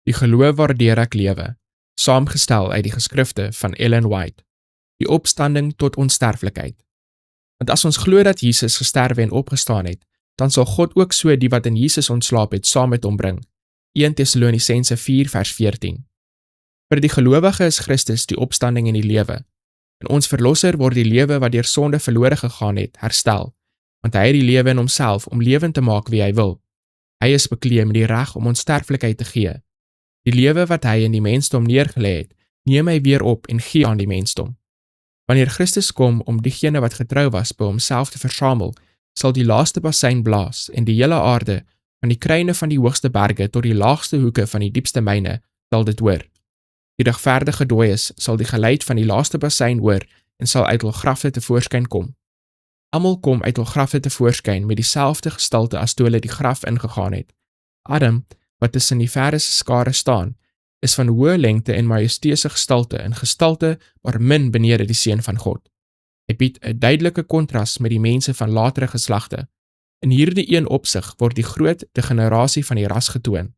Die geloof waardeur ek lewe, saamgestel uit die geskrifte van Ellen White, die opstanding tot onsterflikheid. Want as ons glo dat Jesus gesterwe en opgestaan het, dan sal God ook so die wat in Jesus ontslaap het, saam met hom bring. 1 Tessalonisense 4 vers 14. Vir die gelowige is Christus die opstanding en die lewe. En ons verlosser word die lewe wat deur sonde verlore gegaan het, herstel, want hy het die lewe in homself om lewend te maak wie hy wil. Hy is bekleed met die reg om onsterflikheid te gee. Die lewe wat hy in die mensdom neergelê het, neem hy weer op en gee aan die mensdom. Wanneer Christus kom om diegene wat getrou was by homself te versamel, sal die laaste bassein blaas en die hele aarde, van die kruine van die hoogste berge tot die laagste hoeke van die diepste myne, sal dit hoor. Die regverdige dooies sal die geluid van die laaste bassein hoor en sal uit hul grafte tevoorskyn kom. Almal kom uit hul grafte tevoorskyn met dieselfde gestalte as toe hulle die graf ingegaan het. Adam, wat tussen die verre skare staan, is van hoë lengte en majesteuse gestalte en gestalte maar min benede die seun van God. Hy bied 'n duidelike kontras met die mense van latere geslagte. In hierdie een opsig word die groot degenerasie van die ras getoon.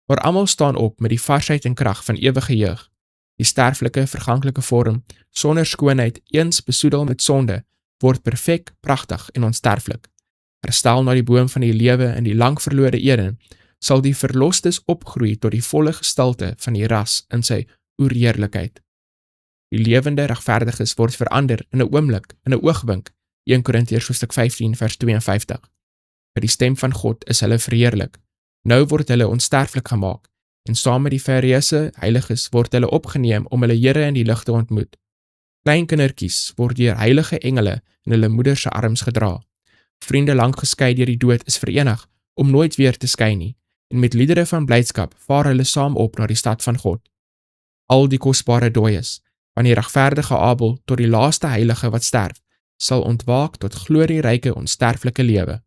Maar almal staan op met die varsheid en krag van ewige jeug. Die sterflike, verganklike vorm, sonder skoonheid, eens besoedel met sonde, word perfek, pragtig en onsterflik. Herstel na die boom van die lewe in die lang verlore Eden, sal die verlostes opgroei tot die volle gestalte van die ras in sy oerheerlikheid. Die lewende regverdiges word verander in 'n oomblik, in 'n oogwink, 1 Korintiërs hoofstuk 15 vers 52. By die stem van God is hulle verheerlik. Nou word hulle onsterflik gemaak, en saam met die verreëse heiliges word hulle opgeneem om hulle Here in die lig te ontmoet. Klein kindertjies word deur heilige engele in hulle moeder se arms gedra. Vriende lank geskei deur die dood is verenig om nooit weer te skei nie, en met liedere van blydskap vaar hulle saam op na die stad van God. Al die kosbare dooies, van die regverdige Abel tot die laaste heilige wat sterf, sal ontwaak tot glorieryke onsterflike lewe.